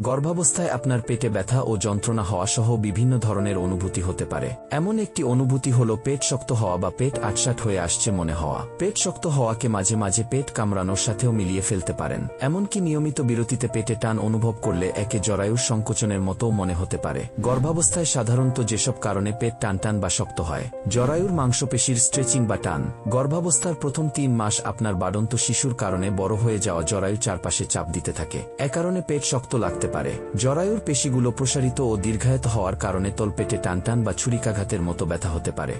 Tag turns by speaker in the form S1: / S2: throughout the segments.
S1: গর্ভাবস্থায় আপনার পেটে ব্যথা ও যন্ত্রণা হওয়া সহ বিভিন্ন ধরনের অনুভূতি হতে পারে। এমন একটি অনুভূতি হল পেট শক্ত হওয়া বা পেট আটসাট হয়ে আসছে মনে হওয়া। পেট শক্ত হওয়াকে মাঝে মাঝে পেট কামড়ানোর সাথেও মিলিয়ে ফেলতে পারেন। এমনকি নিয়মিত বিরতিতে পেটে টান অনুভব করলে একে জরায়ুর সংকোচনের মতোও মনে হতে পারে। গর্ভাবস্থায় সাধারণত যেসব কারণে পেট টানটান বা শক্ত হয়: জরায়ুর মাংসপেশির স্ট্রেচিং বা টান। গর্ভাবস্থার প্রথম 3 মাস আপনার বাড়ন্ত শিশুর কারণে বড় হয়ে যাওয়া জরায়ুর চারপাশে চাপ দিতে থাকে। এ কারণে পেট শক্ত লাগতে পারে। জরায়ুর পেশিগুলো প্রসারিত ও দীর্ঘায়িত হওয়ার কারণে তলপেটে টানটান বা ছুরিকাঘাতের মতো ব্যথা হতে পারে।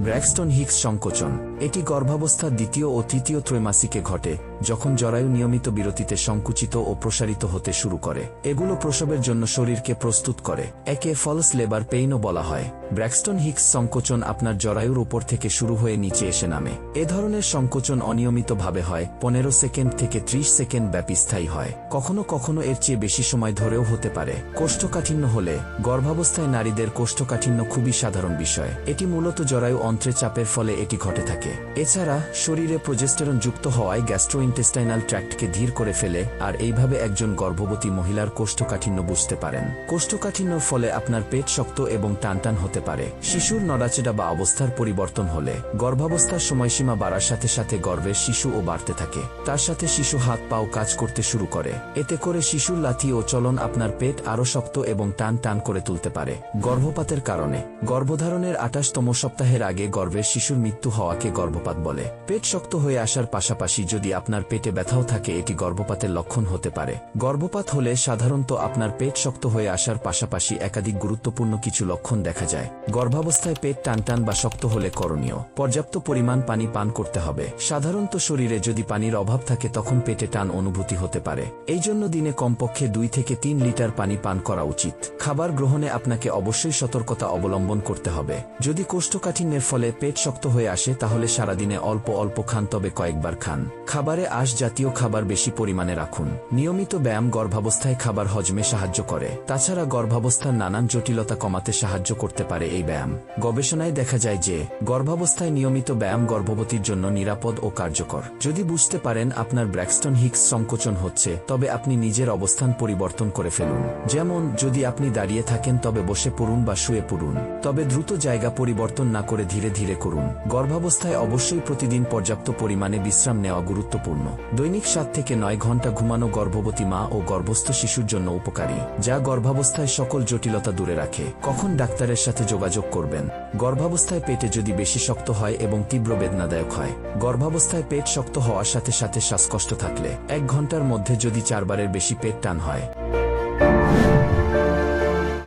S1: ব্র্যাক্সটন হিক্স সংকোচন। এটি গর্ভাবস্থার দ্বিতীয় ও তৃতীয় ত্রৈমাসিকে ঘটে, যখন জরায়ু নিয়মিত বিরতিতে সংকুচিত ও প্রসারিত হতে শুরু করে। এগুলো প্রসবের জন্য শরীরকে প্রস্তুত করে। একে ফলস লেবার পেইনও বলা হয়। ব্র্যাক্সটন হিক্স সংকোচন আপনার জরায়ুর উপর থেকে শুরু হয়ে নিচে এসে নামে। এ ধরনের সংকোচন অনিয়মিতভাবে হয়, 15 সেকেন্ড থেকে 30 সেকেন্ড ব্যাপী স্থায়ী হয়। কখনো কখনো এর চেয়ে বেশি সময় ধরেও হতে পারে। কোষ্ঠকাঠিন্য হলে। গর্ভাবস্থায় নারীদের কোষ্ঠকাঠিন্য খুবই সাধারণ বিষয়। এটি মূলত জরায়ু অন্ত্রে চাপের ফলে এটি ঘটে থাকে। এছাড়া শরীরে প্রোজেস্টেরন যুক্ত হওয়ায় গ্যাস্ট্রোইন্টেস্টাইনাল ট্র্যাক্টকে ধীর করে ফেলে, আর এইভাবে একজন গর্ভবতী মহিলার কোষ্ঠকাঠিন্য বুঝতে পারেন। কোষ্ঠকাঠিন্যর ফলে আপনার পেট শক্ত এবং টানটান হতে পারে। শিশুর নড়াচড়া বা অবস্থার পরিবর্তন হলে। গর্ভাবস্থার সময়সীমা বাড়ার সাথে সাথে গর্ভের শিশুও বাড়তে থাকে। তার সাথে শিশু হাত পাও কাজ করতে শুরু করে। এতে করে শিশুর লাথি ও চলন আপনার পেট আরও শক্ত এবং টান টান করে তুলতে পারে। গর্ভপাতের কারণে। গর্ভধারণের 28তম সপ্তাহের আগে গর্ভের শিশুর মৃত্যু হওয়াকে গর্ভপাত বলে। পেট শক্ত হয়ে আসার পাশাপাশি যদি আপনার পেটে ব্যথাও থাকে, এটি গর্ভপাতের লক্ষণ হতে পারে। গর্ভপাত হলে সাধারণত আপনার পেট শক্ত হয়ে আসার পাশাপাশি একাধিক গুরুত্বপূর্ণ কিছু লক্ষণ দেখা যায়। গর্ভাবস্থায় পেট টানটান বা শক্ত হলে করণীয়: পর্যাপ্ত পরিমাণ পানি পান করতে হবে। সাধারণত শরীরে যদি পানির অভাব থাকে তখন পেটে টান অনুভূতি হতে পারে। এই জন্য দিনে কমপক্ষে 2 থেকে 3 লিটার পানি পান করা উচিত। খাবার গ্রহণে আপনাকে অবশ্যই সতর্কতা অবলম্বন করতে হবে। যদি কোষ্ঠকাঠিন্যের ফলে পেট শক্ত হয়ে আসে তাহলে সারাদিনে অল্প অল্প খান, তবে কয়েকবার খান। খাবারে আঁশ জাতীয় খাবার বেশি পরিমাণে রাখুন। নিয়মিত ব্যায়াম গর্ভাবস্থায় খাবার হজমে সাহায্য করে। তাছাড়া গর্ভাবস্থার নানান জটিলতা কমাতে সাহায্য করতে পারে এই ব্যায়াম। গবেষণায় দেখা যায় যে গর্ভাবস্থায় নিয়মিত ব্যায়াম গর্ভবতীর জন্য নিরাপদ ও কার্যকর। যদি বুঝতে পারেন আপনার ব্র্যাক্সটন হিক্স সংকোচন হচ্ছে, তবে আপনি নিজের অবস্থান পরিবর্তন করে ফেলুন। যেমন, যদি আপনি দাঁড়িয়ে থাকেন তবে বসে পড়ুন বা শুয়ে পড়ুন। তবে দ্রুত জায়গা পরিবর্তন না করে ধীরে ধীরে করুন। গর্ভাবস্থায় অবশ্যই প্রতিদিন পর্যাপ্ত পরিমাণে বিশ্রাম নেওয়া গুরুত্বপূর্ণ। দৈনিক 7 থেকে 9 ঘন্টা ঘুমানো গর্ভবতী মা ও গর্ভস্থ শিশুর জন্য উপকারী, যা গর্ভাবস্থায় সকল জটিলতা দূরে রাখে। কখন ডাক্তারের সাথে যোগাযোগ করবেন? গর্ভাবস্থায় পেটে যদি বেশি শক্ত হয় এবং তীব্র বেদনাদায়ক হয়। গর্ভাবস্থায় পেট শক্ত হওয়ার সাথে সাথে শ্বাসকষ্ট থাকলে। 1 ঘন্টার মধ্যে যদি 4 বারের বেশি পেট টান হয়।